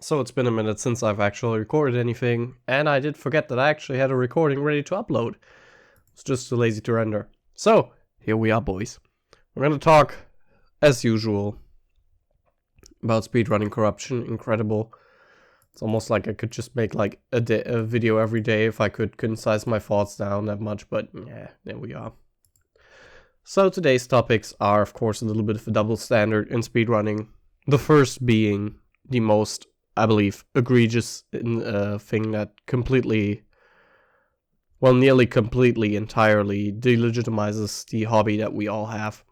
So it's been a minute since I've actually recorded anything, and I did forget that I actually had a recording ready to upload. It's just too lazy to render. So, here we are, boys. We're gonna talk, as usual, about speedrunning corruption. Incredible. It's almost like I could just make like a video every day if I could concise my thoughts down that much, but yeah, there we are. So today's topics are, of course, a little bit of a double standard in speedrunning. The first being the most, I believe, egregious thing that nearly completely, entirely delegitimizes the hobby that we all have.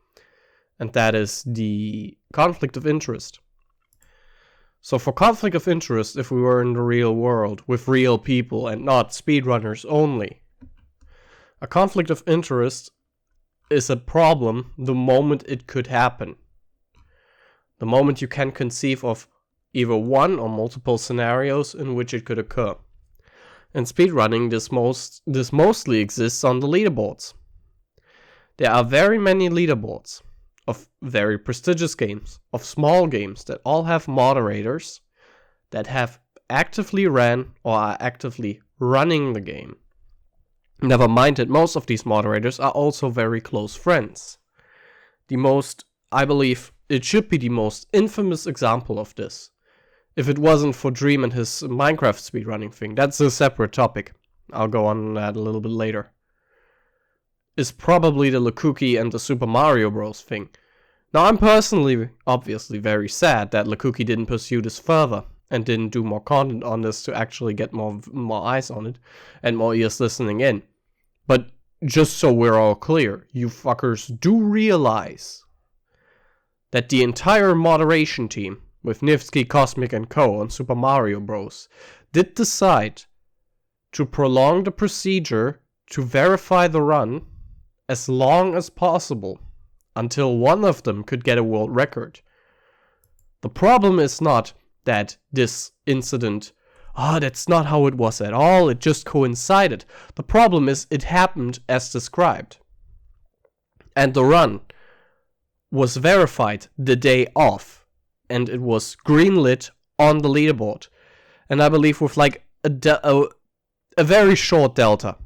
And that is the conflict of interest. So for conflict of interest, if we were in the real world, with real people and not speedrunners only, a conflict of interest is a problem the moment it could happen. The moment you can conceive of either one or multiple scenarios in which it could occur. In speedrunning, this mostly exists on the leaderboards. There are very many leaderboards of very prestigious games, of small games that all have moderators that have actively ran or are actively running the game. Never mind that most of these moderators are also very close friends. I believe it should be the most infamous example of this. If it wasn't for Dream and his Minecraft speedrunning thing, that's a separate topic. I'll go on that a little bit later. Is probably the Lakuki and the Super Mario Bros. Thing. Now, I'm personally, obviously, very sad that Lakuki didn't pursue this further and didn't do more content on this to actually get more eyes on it and more ears listening in. But just so we're all clear, you fuckers do realize that the entire moderation team, with Nivsky, Cosmic, and Co. on Super Mario Bros., did decide to prolong the procedure to verify the run as long as possible until one of them could get a world record. The problem is not that this incident, that's not how it was at all, it just coincided. The problem is it happened as described. And the run was verified the day off, and it was greenlit on the leaderboard. And I believe with like a very short delta.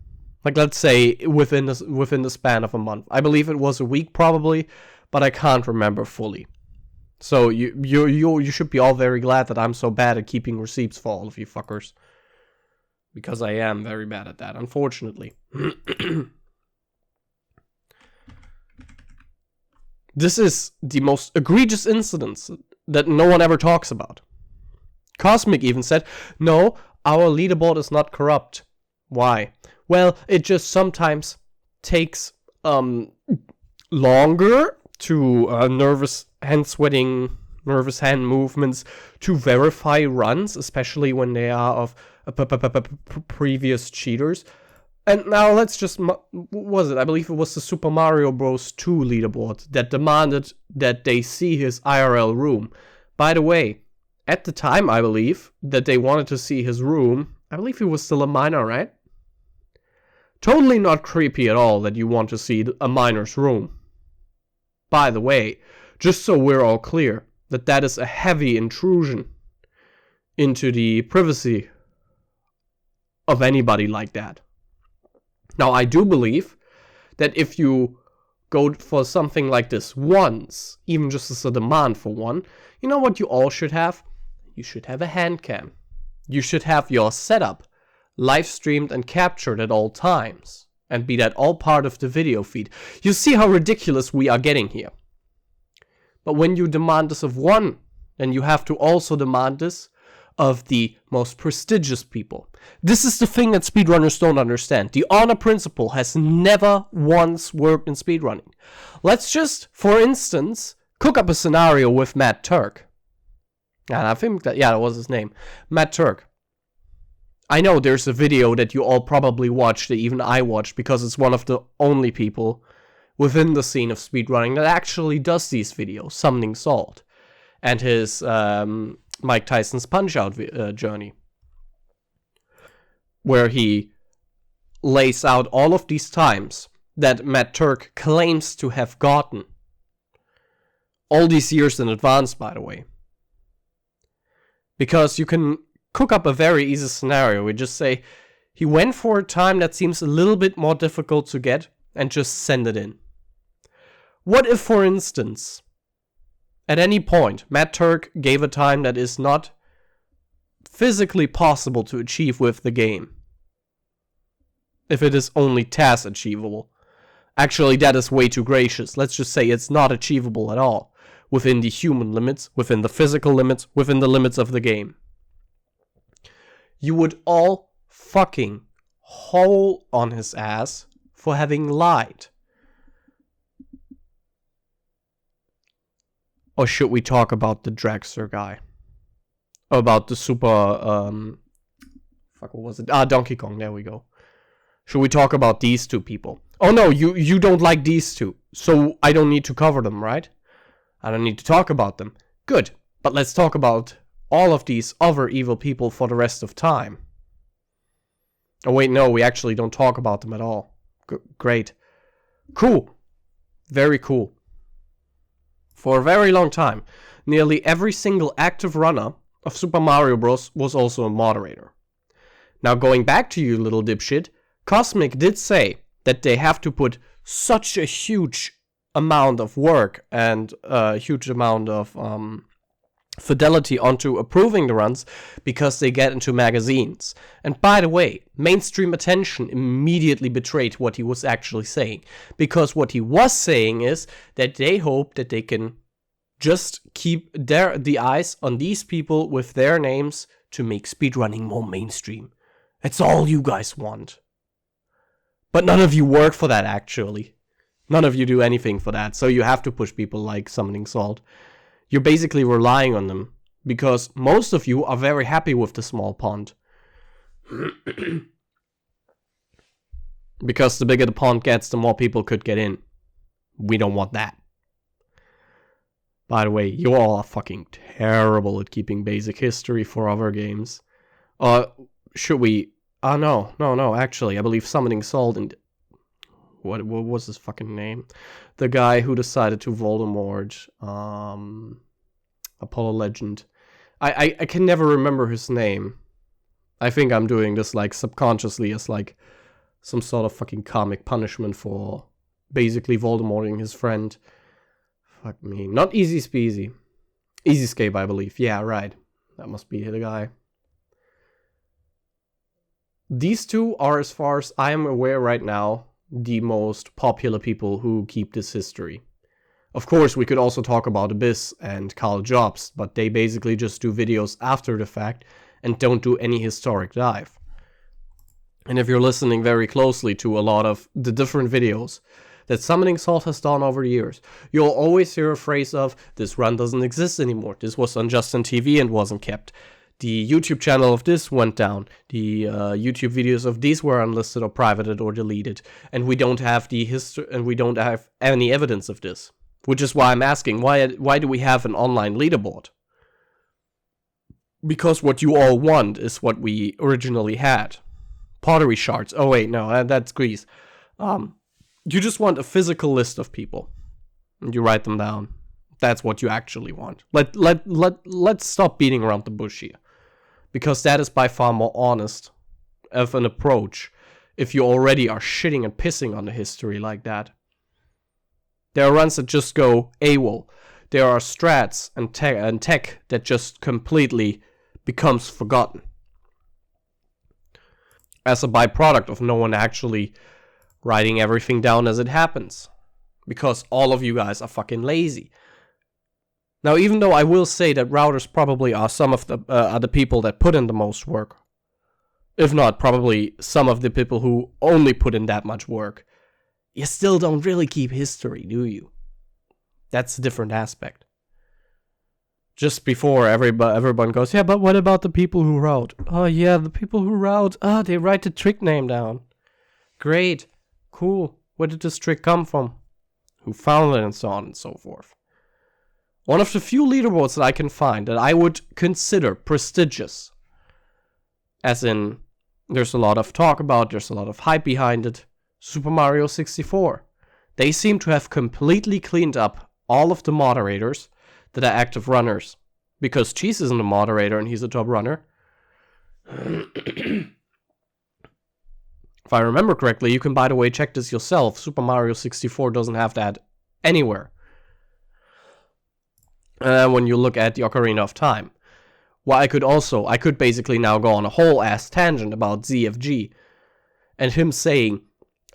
Like, let's say within the span of a month. I believe it was a week probably, but I can't remember fully. So you should be all very glad that I'm so bad at keeping receipts for all of you fuckers. Because I am very bad at that, unfortunately. This is the most egregious incident that no one ever talks about. Cosmic even said, no, our leaderboard is not corrupt. Why? Well, it just sometimes takes longer to nervous hand movements to verify runs, especially when they are of previous cheaters. And now let's just, what was it? I believe it was the Super Mario Bros. 2 leaderboard that demanded that they see his IRL room. By the way, at the time, I believe, that they wanted to see his room, I believe he was still a minor, right? Totally not creepy at all that you want to see a minor's room. By the way, just so we're all clear, that is a heavy intrusion into the privacy of anybody like that. Now, I do believe that if you go for something like this once, even just as a demand for one, you know what you all should have? You should have a hand cam. You should have your setup live streamed and captured at all times, and be that all part of the video feed. You see how ridiculous we are getting here. But when you demand this of one, then you have to also demand this of the most prestigious people. This is the thing that speedrunners don't understand. The honor principle has never once worked in speedrunning. Let's just, for instance, cook up a scenario with Matt Turk. And I think that was his name. Matt Turk. I know there's a video that you all probably watched, that even I watched, because it's one of the only people within the scene of speedrunning that actually does these videos, Summoning Salt, and his Mike Tyson's Punch-Out journey, where he lays out all of these times that Matt Turk claims to have gotten. All these years in advance, by the way. Because you can cook up a very easy scenario. We just say, he went for a time that seems a little bit more difficult to get, and just send it in. What if, for instance, at any point, Matt Turk gave a time that is not physically possible to achieve with the game? If it is only task achievable. Actually, that is way too gracious. Let's just say it's not achievable at all. Within the human limits, within the physical limits, within the limits of the game. You would all fucking haul on his ass for having lied. Or should we talk about the dragster guy? Or about the super, what was it? Donkey Kong, there we go. Should we talk about these two people? Oh no, you don't like these two, so I don't need to cover them, right? I don't need to talk about them. Good, but let's talk about all of these other evil people for the rest of time. Oh wait, no, we actually don't talk about them at all. Great. Cool. Very cool. For a very long time, nearly every single active runner of Super Mario Bros. Was also a moderator. Now going back to you little dipshit, Cosmic did say that they have to put such a huge amount of work and a huge amount of fidelity onto approving the runs because they get into magazines. And by the way, mainstream attention immediately betrayed what he was actually saying. Because what he was saying is that they hope that they can just keep the eyes on these people with their names to make speedrunning more mainstream. That's all you guys want. But none of you work for that, actually. None of you do anything for that, so you have to push people like Summoning Salt. You're basically relying on them, because most of you are very happy with the small pond. Because the bigger the pond gets, the more people could get in. We don't want that. By the way, you all are fucking terrible at keeping basic history for other games. Should we... No, actually, I believe Summoning Salt and... What was his fucking name? The guy who decided to Voldemort, Apollo Legend. I can never remember his name. I think I'm doing this like subconsciously as like some sort of fucking comic punishment for basically Voldemorting his friend. Fuck me. Not Easy Speezy. Easy Scape, I believe. Yeah, right. That must be the guy. These two are, as far as I am aware right now, the most popular people who keep this history. Of course, we could also talk about Abyss and Carl Jobs, but they basically just do videos after the fact and don't do any historic dive. And if you're listening very closely to a lot of the different videos that Summoning Salt has done over the years, you'll always hear a phrase of, this run doesn't exist anymore, this was on Justin TV and wasn't kept. The YouTube channel of this went down. The YouTube videos of these were unlisted or privated or deleted, and we don't have the history, and we don't have any evidence of this. Which is why I'm asking, why do we have an online leaderboard? Because what you all want is what we originally had. Pottery shards. Oh wait, no, that's Greece. You just want a physical list of people, and you write them down. That's what you actually want. Let's stop beating around the bush here. Because that is by far more honest of an approach if you already are shitting and pissing on the history like that. There are runs that just go AWOL. There are strats and tech that just completely becomes forgotten. As a byproduct of no one actually writing everything down as it happens. Because all of you guys are fucking lazy. Now, even though I will say that routers probably are some of the people that put in the most work, if not probably some of the people who only put in that much work, you still don't really keep history, do you? That's a different aspect. Just before everyone goes, yeah, but what about the people who route? Oh yeah, the people who route, they write the trick name down. Great, cool, where did this trick come from? Who found it, and so on and so forth. One of the few leaderboards that I can find that I would consider prestigious, as in, there's a lot of talk about, there's a lot of hype behind it, Super Mario 64. They seem to have completely cleaned up all of the moderators that are active runners, because Cheese isn't a moderator and he's a top runner. If I remember correctly, you can, by the way, check this yourself. Super Mario 64 doesn't have that anywhere. When you look at the Ocarina of Time. Well, I could basically now go on a whole ass tangent about ZFG. And him saying,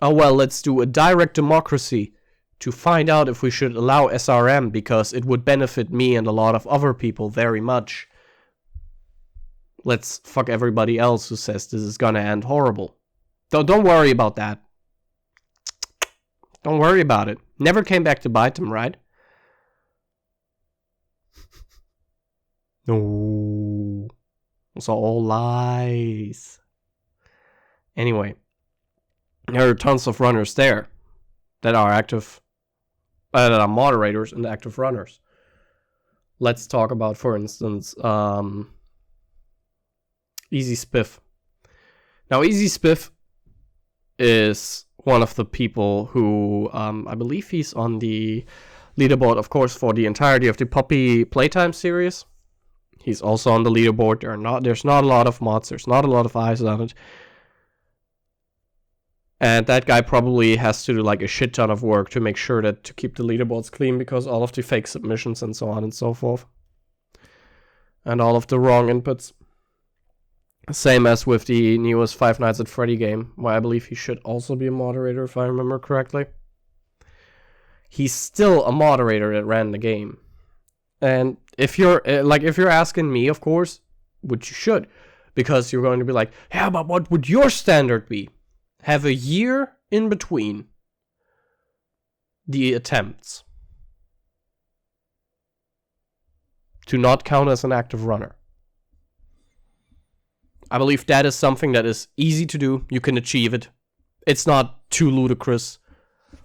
oh well, let's do a direct democracy to find out if we should allow SRM because it would benefit me and a lot of other people very much. Let's fuck everybody else who says this is gonna end horrible. Don't worry about that. Don't worry about it. Never came back to bite him, right? No. It's all lies. Anyway. There are tons of runners there that are active, that are moderators and active runners. Let's talk about, for instance, Easy Spiff. Now, Easy Spiff is one of the people who, I believe he's on the leaderboard, of course, for the entirety of the Poppy Playtime series. He's also on the leaderboard. There's not a lot of mods. There's not a lot of eyes on it. And that guy probably has to do like a shit ton of work to make sure that to keep the leaderboards clean because all of the fake submissions and so on and so forth. And all of the wrong inputs. Same as with the newest Five Nights at Freddy game, where I believe he should also be a moderator if I remember correctly. He's still a moderator that ran the game. And if you're asking me, of course, which you should, because you're going to be like, yeah, but what would your standard be? Have a year in between the attempts to not count as an active runner. I believe that is something that is easy to do. You can achieve it. It's not too ludicrous.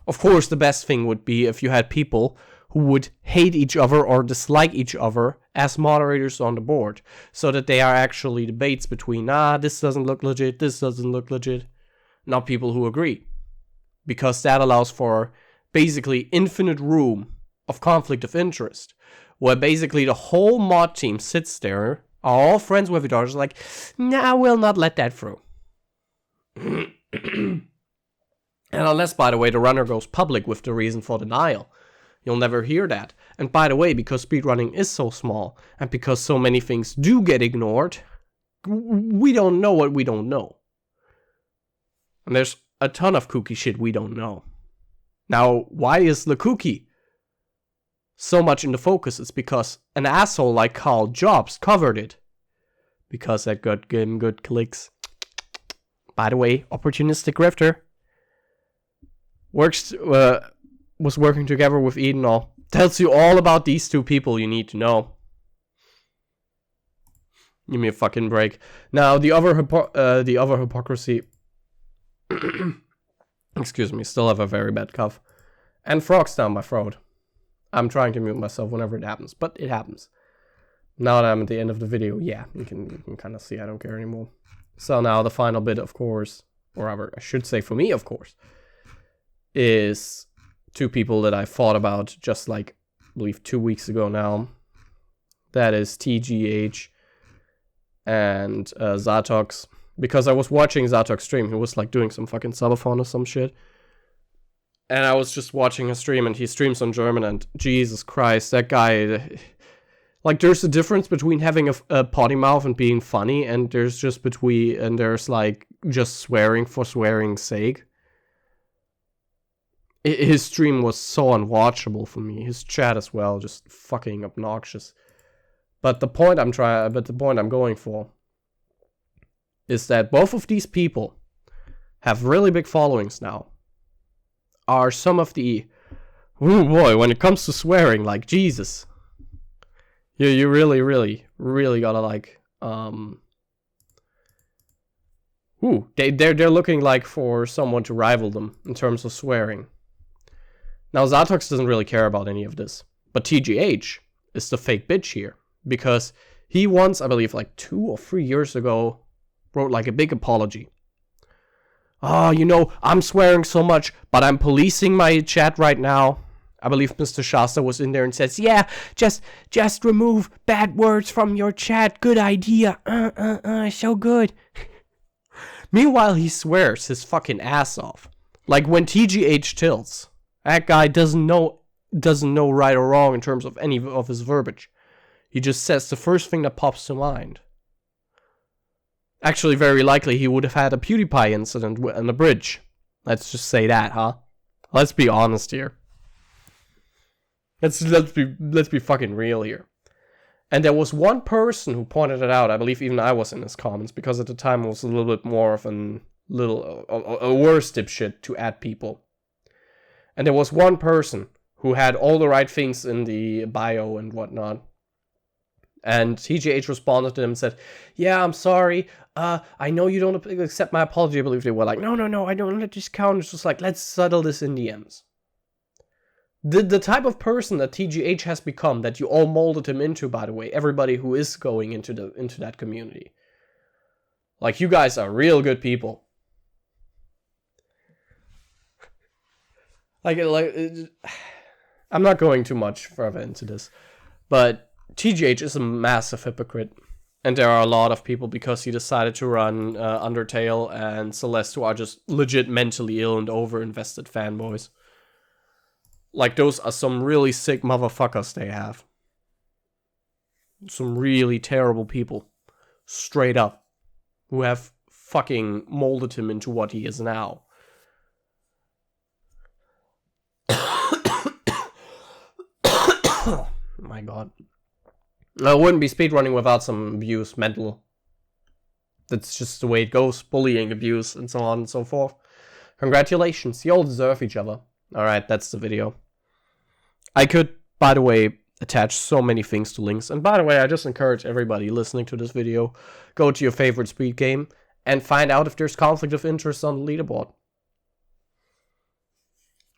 Of course, the best thing would be if you had people who would hate each other or dislike each other as moderators on the board, so that they are actually debates between, this doesn't look legit, this doesn't look legit. Not people who agree. Because that allows for basically infinite room of conflict of interest. Where basically the whole mod team sits there, are all friends with each other, like, nah, we'll not let that through. And unless, by the way, the runner goes public with the reason for denial, you'll never hear that. And by the way, because speedrunning is so small, and because so many things do get ignored, we don't know what we don't know. And there's a ton of kooky shit we don't know. Now, why is the kooky so much in the focus? It's because an asshole like Carl Jobs covered it. Because that got him good clicks. By the way, opportunistic grifter. Was working together with Edenol. Tells you all about these two people you need to know. Give me a fucking break. Now, the other hypocrisy... Excuse me, still have a very bad cough. And frogs down my throat. I'm trying to mute myself whenever it happens, but it happens. Now that I'm at the end of the video, yeah, you can kind of see I don't care anymore. So now the final bit, of course, or rather, I should say for me, of course, is two people that I thought about just like, I believe 2 weeks ago now. That is TGH and Zatox. Because I was watching Zatox stream, he was like doing some fucking subathon or some shit. And I was just watching his stream, and he streams on German, and Jesus Christ, that guy... Like, there's a difference between having a potty mouth and being funny, and there's like, just swearing for swearing's sake. His stream was so unwatchable for me. His chat as well, just fucking obnoxious. But the point I'm going for is that both of these people have really big followings now. Are some of the... Ooh boy, when it comes to swearing, like, Jesus. You really, really, really gotta, like... They're looking like for someone to rival them in terms of swearing. Now, Zatox doesn't really care about any of this. But TGH is the fake bitch here. Because he once, I believe, like 2 or 3 years ago, wrote like a big apology. I'm swearing so much, but I'm policing my chat right now. I believe Mr. Shasta was in there and says, yeah, just remove bad words from your chat. Good idea. So good. Meanwhile, he swears his fucking ass off. Like when TGH tilts, that guy doesn't know right or wrong in terms of any of his verbiage. He just says the first thing that pops to mind. Actually, very likely he would have had a PewDiePie incident on the bridge. Let's just say that, huh? Let's be honest here. Let's be fucking real here. And there was one person who pointed it out. I believe even I was in his comments, because at the time it was a little bit more of a worse dipshit to add people. And there was one person who had all the right things in the bio and whatnot. And TGH responded to him and said, yeah, I'm sorry. I know you don't accept my apology. I believe they were like, no, I don't let this count. It's just like, let's settle this in DMs. The type of person that TGH has become, that you all molded him into, by the way, everybody who is going into that community. Like, you guys are real good people. Like, I'm not going too much further into this, but TGH is a massive hypocrite, and there are a lot of people, because he decided to run Undertale and Celeste, who are just legit mentally ill and over-invested fanboys. Like, those are some really sick motherfuckers they have. Some really terrible people. Straight up. Who have fucking molded him into what he is now. Oh my god. I wouldn't be speedrunning without some abuse, mental. That's just the way it goes. Bullying, abuse, and so on and so forth. Congratulations, you all deserve each other. Alright, that's the video. I could, by the way, attach so many things to links. And by the way, I just encourage everybody listening to this video, go to your favorite speed game and find out if there's conflict of interest on the leaderboard.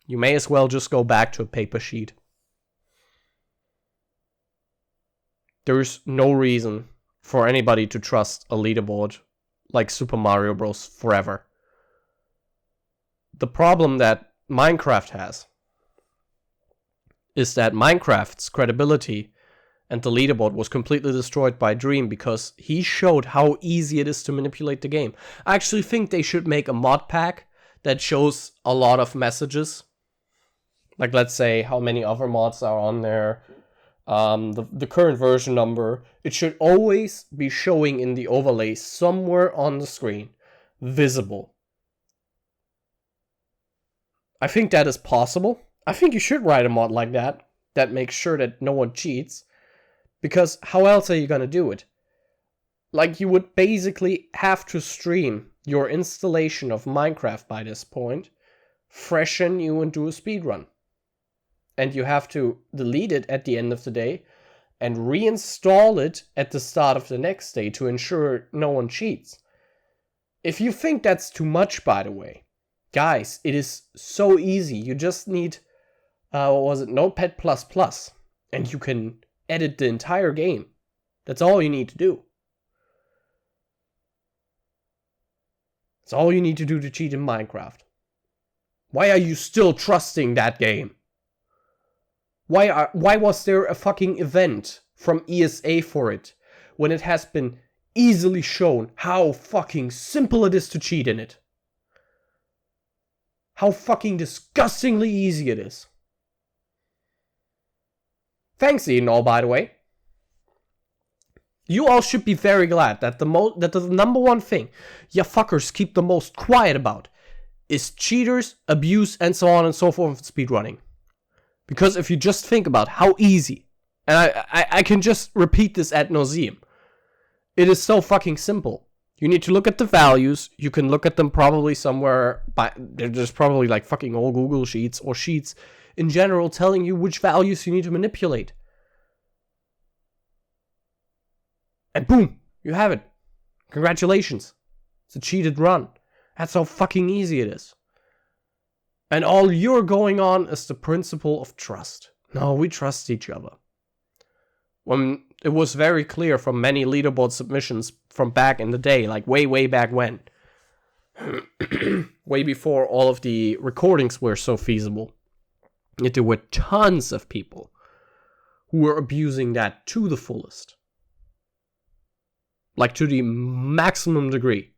You may as well just go back to a paper sheet. There's no reason for anybody to trust a leaderboard like Super Mario Bros. Forever. The problem that Minecraft has is that Minecraft's credibility and the leaderboard was completely destroyed by Dream, because he showed how easy it is to manipulate the game. I actually think they should make a mod pack that shows a lot of messages. Like, let's say how many other mods are on there. The current version number. It should always be showing in the overlay somewhere on the screen. Visible. I think that is possible. I think you should write a mod like that makes sure that no one cheats. Because how else are you gonna do it? Like, you would basically have to stream your installation of Minecraft by this point, freshen you and do a speedrun. And you have to delete it at the end of the day and reinstall it at the start of the next day to ensure no one cheats. If you think that's too much, by the way, guys, it is so easy. You just need, Notepad++, and you can edit the entire game. That's all you need to do. That's all you need to do to cheat in Minecraft. Why are you still trusting that game? Why was there a fucking event from ESA for it, when it has been easily shown how fucking simple it is to cheat in it? How fucking disgustingly easy it is. Thanks, Ian, all, by the way. You all should be very glad that the number one thing ya fuckers keep the most quiet about is cheaters, abuse, and so on and so forth in speedrunning. Because if you just think about how easy, and I can just repeat this ad nauseum, it is so fucking simple. You need to look at the values. You can look at them probably somewhere, there's probably like fucking old Google Sheets or Sheets in general telling you which values you need to manipulate. And boom, you have it. Congratulations. It's a cheated run. That's how fucking easy it is. And all you're going on is the principle of trust. No, we trust each other. When it was very clear from many leaderboard submissions from back in the day, like way back when. Way before all of the recordings were so feasible. Yet there were tons of people who were abusing that to the fullest. Like to the maximum degree.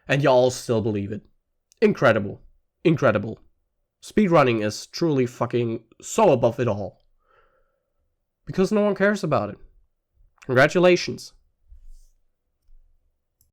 And y'all still believe it. Incredible. Incredible. Speedrunning is truly fucking so above it all. Because no one cares about it. Congratulations.